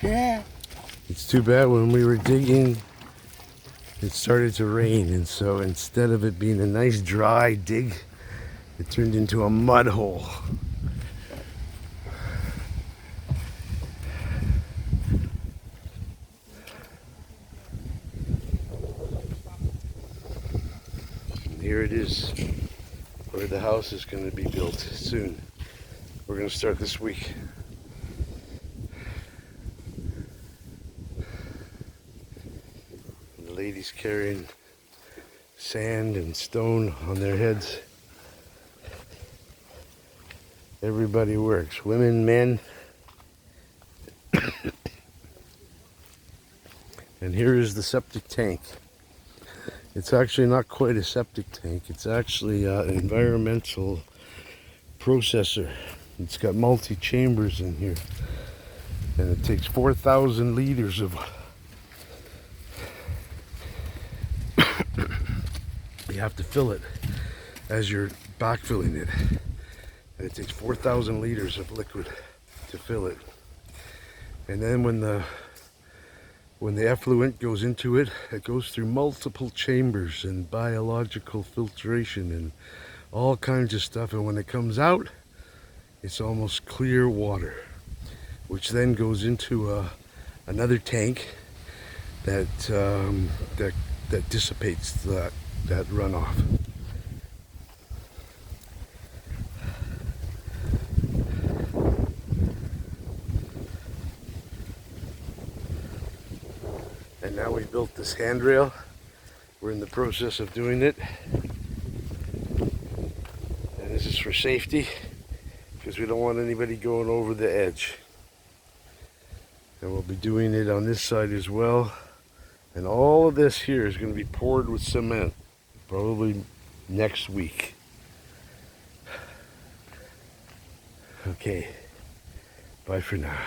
Yeah. It's too bad when we were digging, it started to rain, and so instead of it being a nice dry dig, it turned into a mud hole. And here it is, where the house is going to be built soon. We're going to start this week. The ladies carrying sand and stone on their heads. Everybody works, women, men. And here is the septic tank. It's actually not quite a septic tank. It's actually an environmental processor. It's got multi-chambers in here. And it takes 4,000 liters of... You have to fill it as you're backfilling it. And it takes 4,000 liters of liquid to fill it. And then when the effluent goes into it, it goes through multiple chambers and biological filtration and all kinds of stuff. And when it comes out, it's almost clear water, which then goes into another tank that dissipates that runoff. And now we built this handrail. We're in the process of doing it. And this is for safety, because we don't want anybody going over the edge. And we'll be doing it on this side as well. And all of this here is going to be poured with cement, probably next week. Okay, bye for now.